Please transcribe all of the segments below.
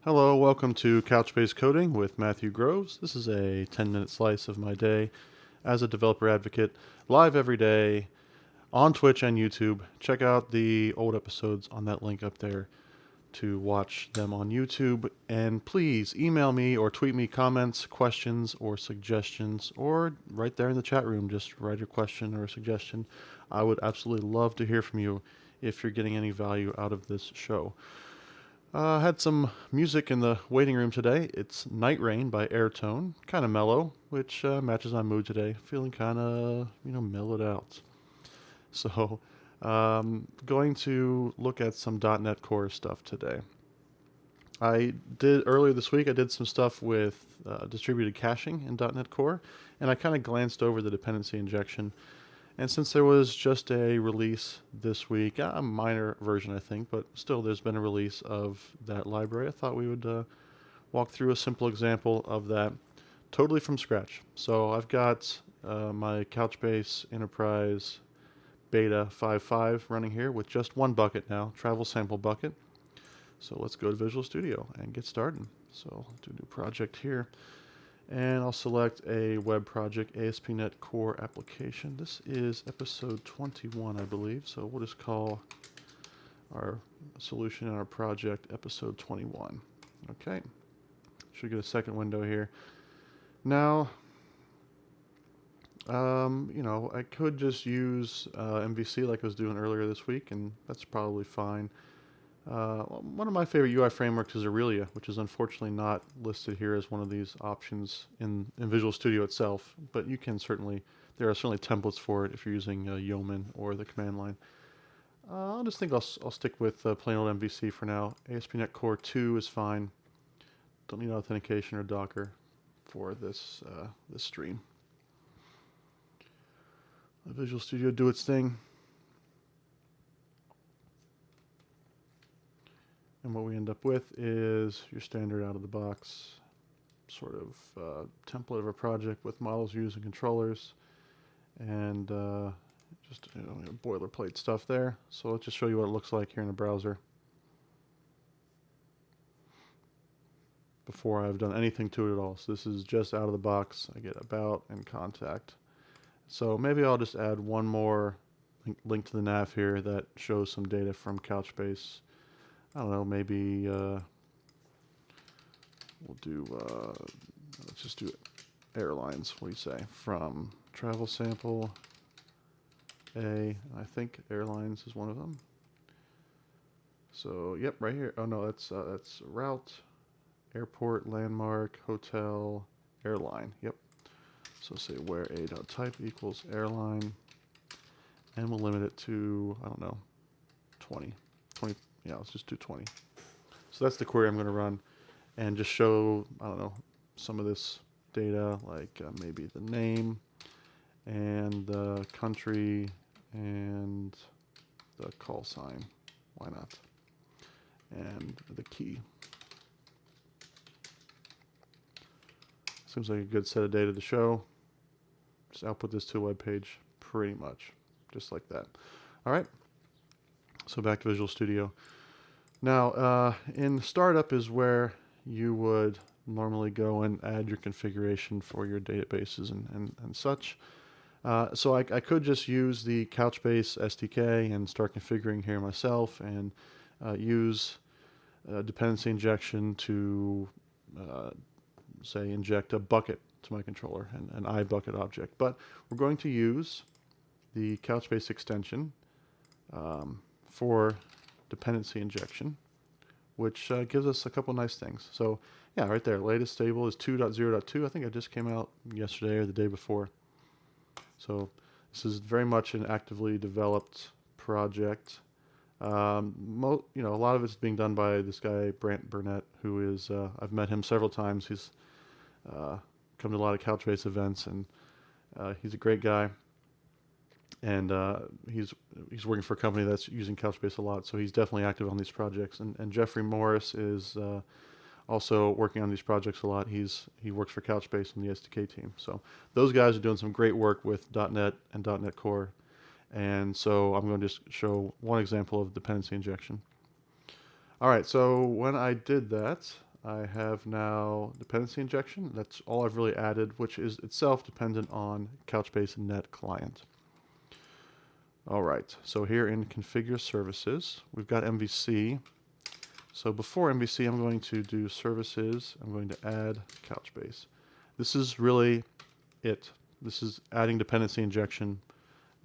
Hello, welcome to Couchbase Coding with Matthew Groves. This is a 10-minute slice of my day as a developer advocate, live every day on Twitch and YouTube. Check out the old episodes on that link up there to watch them on YouTube. And please email me or tweet me comments, questions, or suggestions, or right there in the chat room, just write a question or a suggestion. I would absolutely love to hear from you if you're getting any value out of this show. I had some music in the waiting room today. It's Night Rain by Airtone, kind of mellow, which matches my mood today. Feeling kind of, mellowed out. So, going to look at some .NET Core stuff today. Earlier this week, I did some stuff with distributed caching in .NET Core, and I kind of glanced over the dependency injection. And since there was just a release this week, a minor version I think, but still there's been a release of that library, I thought we would walk through a simple example of that totally from scratch. So I've got my Couchbase Enterprise Beta 5.5 running here with just one bucket now, travel sample bucket. So let's go to Visual Studio and get started. So I'll do a new project here. And I'll select a web project, ASP.NET Core application. This is episode 21, I believe. So we'll just call our solution in our project episode 21. Okay. Should get a second window here. Now, I could just use MVC like I was doing earlier this week, and that's probably fine. One of my favorite UI frameworks is Aurelia, which is unfortunately not listed here as one of these options in Visual Studio itself, but you can there are certainly templates for it if you're using Yeoman or the command line. I just think I'll stick with plain old MVC for now. ASP.NET Core 2 is fine. Don't need authentication or Docker for this stream. Let Visual Studio do its thing. And what we end up with is your standard out-of-the-box sort of template of a project with models, views, and controllers, and just boilerplate stuff there. So let's just show you what it looks like here in the browser before I've done anything to it at all. So this is just out of the box. I get about and contact. So maybe I'll just add one more link to the nav here that shows some data from Couchbase. I don't know, maybe we'll do, let's just do airlines, what do you say, from travel sample A, I think airlines is one of them. So, yep, right here. Oh no, that's route, airport, landmark, hotel, airline, yep. So say where a.type equals airline, and we'll limit it to, I don't know, 20. Yeah, let's just do 20. So that's the query I'm going to run and just show, I don't know, some of this data, like maybe the name and the country and the call sign. Why not? And the key. Seems like a good set of data to show. Just output this to a web page pretty much, just like that. All right. So back to Visual Studio. Now, in Startup is where you would normally go and add your configuration for your databases and such. So I could just use the Couchbase SDK and start configuring here myself and use dependency injection to, say, inject a bucket to my controller, an iBucket object. But we're going to use the Couchbase extension for dependency injection, which gives us a couple nice things. So yeah, right there, latest stable is 2.0.2. I think it just came out yesterday or the day before. So this is very much an actively developed project. A lot of it's being done by this guy, Brant Burnett, who is, I've met him several times. He's come to a lot of Couchbase events, and he's a great guy. And he's working for a company that's using Couchbase a lot, so he's definitely active on these projects. And Jeffrey Morris is also working on these projects a lot. He works for Couchbase on the SDK team. So those guys are doing some great work with .NET and .NET Core. And so I'm going to just show one example of dependency injection. All right, so when I did that, I have now dependency injection. That's all I've really added, which is itself dependent on Couchbase Net client. All right, so here in configure services, we've got MVC. So before MVC, I'm going to do services. I'm going to add Couchbase. This is really it. This is adding dependency injection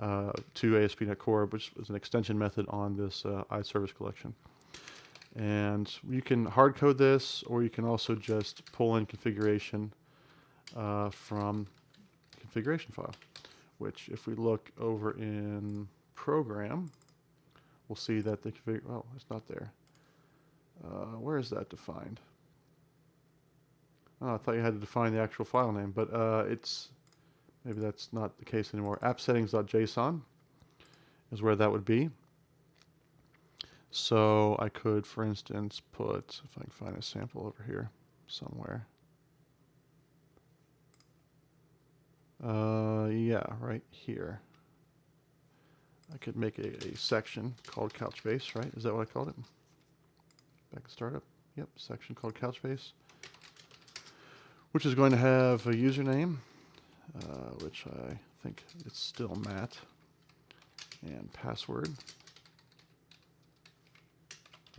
to ASP.NET Core, which is an extension method on this iService collection. And you can hard code this, or you can also just pull in configuration from configuration file, which if we look over in program, we'll see that the config, oh, it's not there. Where is that defined? Oh, I thought you had to define the actual file name, but maybe that's not the case anymore. Appsettings.json is where that would be. So I could, for instance, put, if I can find a sample over here somewhere. Yeah, right here. I could make a section called Couchbase, right? Is that what I called it? Back to startup. Yep, section called Couchbase, which is going to have a username, which I think it's still Matt, and password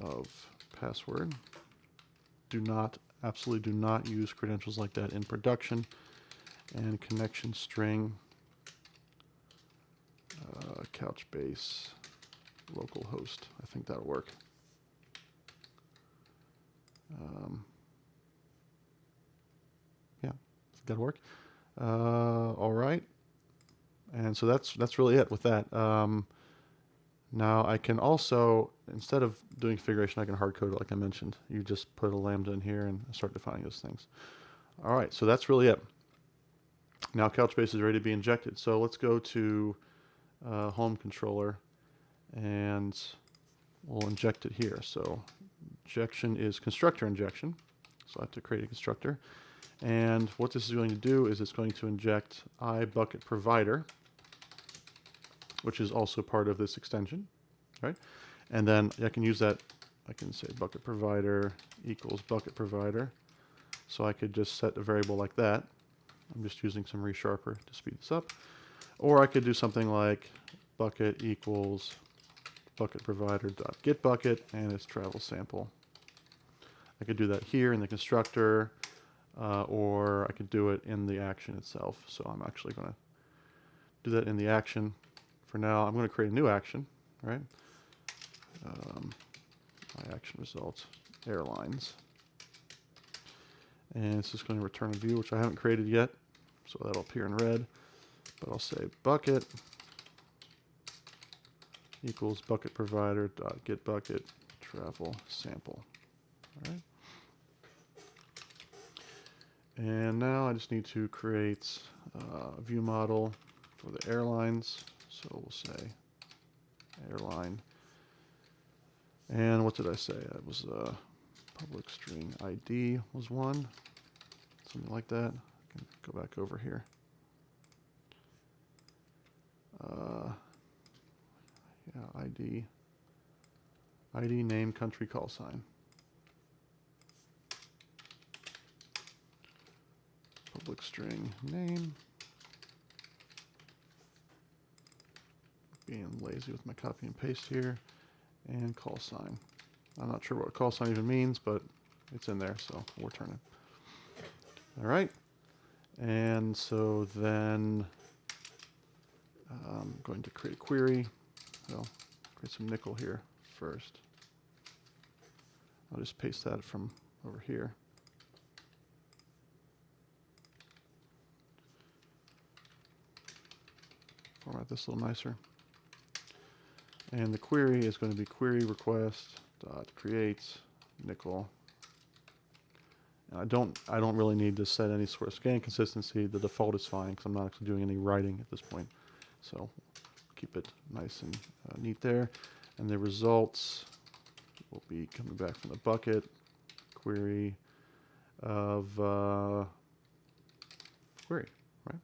of password. Absolutely do not use credentials like that in production. And connection string, Couchbase localhost. I think that'll work. Yeah, that'll work. All right. And so that's really it with that. Now I can also, instead of doing configuration, I can hard code it like I mentioned. You just put a lambda in here and start defining those things. All right, so that's really it. Now Couchbase is ready to be injected. So let's go to home controller and we'll inject it here. So injection is constructor injection. So I have to create a constructor. And what this is going to do is it's going to inject iBucketProvider, which is also part of this extension, right? And then I can use that. I can say bucket provider equals bucket provider. So I could just set a variable like that. I'm just using some resharper to speed this up. Or I could do something like bucket equals bucket provider dot get bucket and its travel sample. I could do that here in the constructor, or I could do it in the action itself. So I'm actually going to do that in the action. For now, I'm going to create a new action, right? My action results, airlines. And it's just going to return a view, which I haven't created yet. So that'll appear in red. But I'll say bucket equals bucket provider dot get bucket travel sample. All right. And now I just need to create a view model for the airlines. So we'll say airline. And what did I say? It was public string ID was one. Something like that. I can go back over here. Yeah, ID name country call sign. Public string name. Being lazy with my copy and paste here. And call sign. I'm not sure what call sign even means, but it's in there, so we'll return it. All right. And so then I'm going to create a query. Well, create some nickel here first. I'll just paste that from over here. Format this a little nicer. And the query is going to be query request dot create nickel. And I don't really need to set any sort of scan consistency. The default is fine because I'm not actually doing any writing at this point. So keep it nice and neat there. And the results will be coming back from the bucket query of query, right?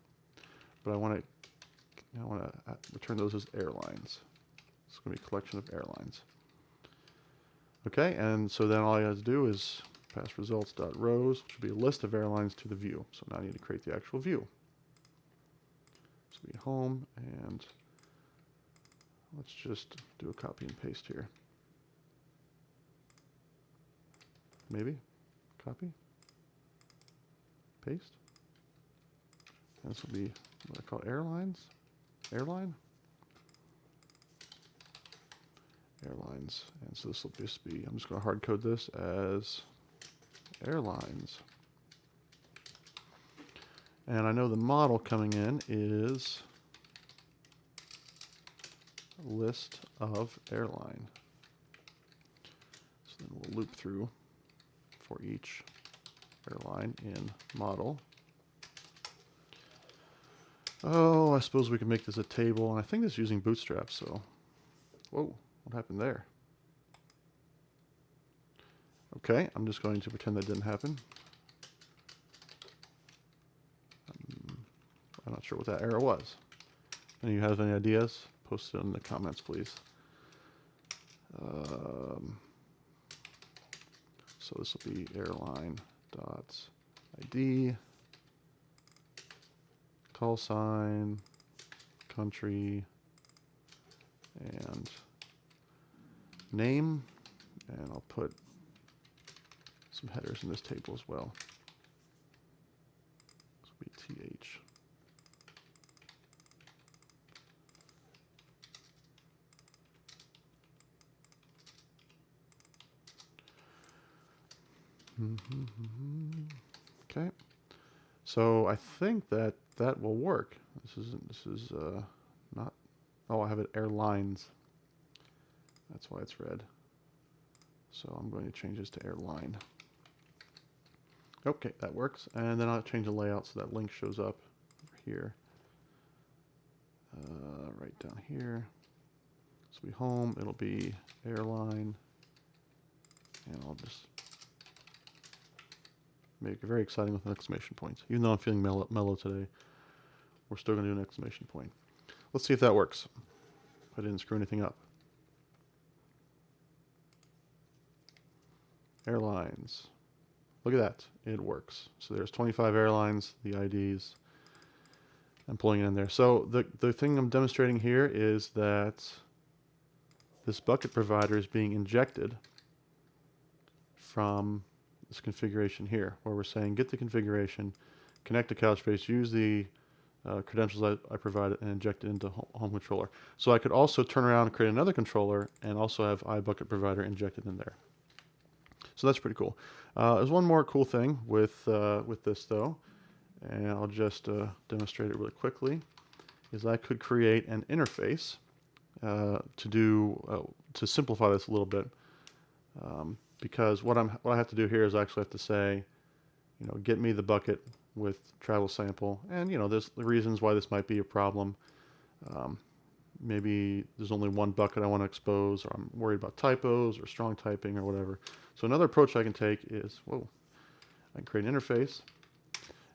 But I want to return those as airlines. It's going to be a collection of airlines. Okay, and so then all I have to do is fast results.rows, which will be a list of airlines to the view. So now I need to create the actual view. This will be home, and let's just do a copy and paste here. Maybe copy, paste. And this will be what I call airlines, airlines. And so this will just be, I'm just going to hard code this as airlines. And I know the model coming in is list of airline. So then we'll loop through for each airline in model. Oh, I suppose we can make this a table, and I think this is using Bootstrap, so, whoa, what happened there? Okay, I'm just going to pretend that didn't happen. I'm not sure what that error was. Any of you have any ideas? Post it in the comments, please. So this will be airline.id, call sign, country, and name. And I'll put some headers in this table as well. This will be TH. Okay, so I think that will work. This is not. Oh, I have it airlines. That's why it's red. So I'm going to change this to airline. Okay, that works. And then I'll change the layout so that link shows up here. Right down here. This will be home. It'll be airline. And I'll just make it very exciting with an exclamation point. Even though I'm feeling mellow today, we're still going to do an exclamation point. Let's see if that works. I didn't screw anything up. Airlines. Look at that. It works. So there's 25 airlines, the IDs. I'm pulling it in there. So the thing I'm demonstrating here is that this bucket provider is being injected from this configuration here, where we're saying get the configuration, connect to Couchbase, use the credentials I provided, and inject it into home controller. So I could also turn around and create another controller and also have iBucket provider injected in there. So that's pretty cool. There's one more cool thing with this though, and I'll just demonstrate it really quickly. Is I could create an interface to simplify this a little bit. Because what I have to do here is I actually have to say, get me the bucket with travel sample, and there's the reasons why this might be a problem. Maybe there's only one bucket I want to expose, or I'm worried about typos or strong typing or whatever. So another approach I can take is, I can create an interface.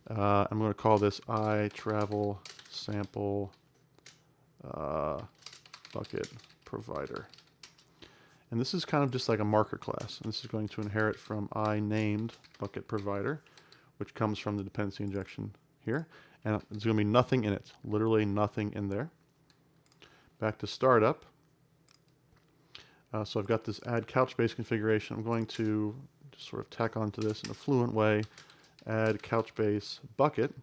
I'm going to call this iTravel sample bucket provider. And this is kind of just like a marker class. And this is going to inherit from iNamed bucket provider, which comes from the dependency injection here. And there's going to be nothing in it, literally nothing in there. Back to startup. So I've got this add Couchbase configuration. I'm going to just sort of tack onto this in a fluent way, add Couchbase bucket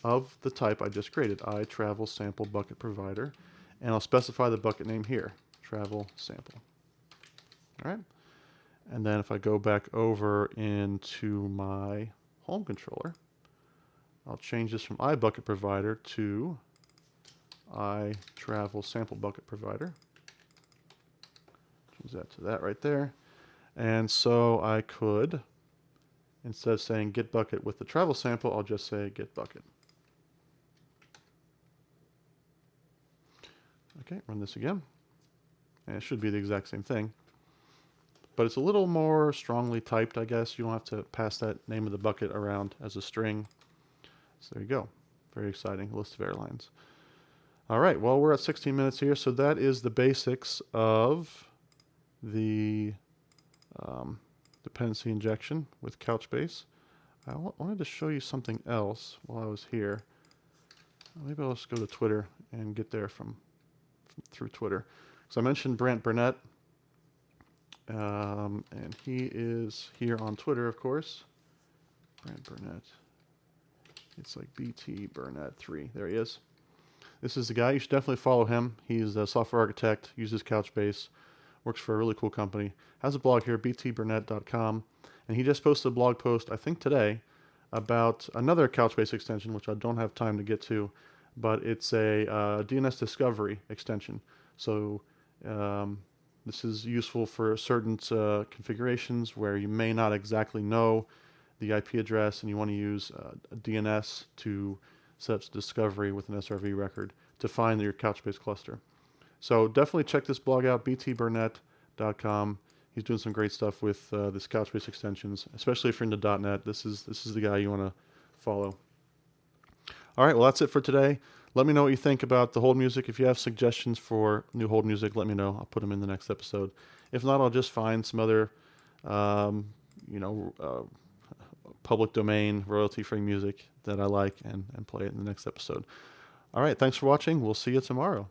of the type I just created, iTravel sample bucket provider. And I'll specify the bucket name here, travel sample. All right, and then if I go back over into my home controller, I'll change this from iBucket provider to iTravel sample bucket provider. Change that to that right there. And so I could, instead of saying get bucket with the travel sample, I'll just say get bucket. Okay, run this again. And it should be the exact same thing. But it's a little more strongly typed, I guess. You don't have to pass that name of the bucket around as a string. So there you go. Very exciting list of airlines. All right, well, we're at 16 minutes here. So that is the basics of the dependency injection with Couchbase. I wanted to show you something else while I was here. Maybe I'll just go to Twitter and get there from through Twitter. So I mentioned Brant Burnett, and he is here on Twitter, of course. Brant Burnett. It's like BT Burnett 3. There he is. This is the guy. You should definitely follow him. He's a software architect, uses Couchbase, works for a really cool company. Has a blog here, btburnett.com, and he just posted a blog post, I think today, about another Couchbase extension, which I don't have time to get to, but it's a DNS discovery extension. So this is useful for certain configurations where you may not exactly know the IP address and you want to use a DNS to set up discovery with an SRV record to find your Couchbase cluster. So definitely check this blog out, btburnett.com. He's doing some great stuff with this Couchbase extensions, especially if you're into .NET. This is the guy you want to follow. All right, well, that's it for today. Let me know what you think about the hold music. If you have suggestions for new hold music, let me know. I'll put them in the next episode. If not, I'll just find some other, public domain, royalty-free music that I like and play it in the next episode. All right, thanks for watching. We'll see you tomorrow.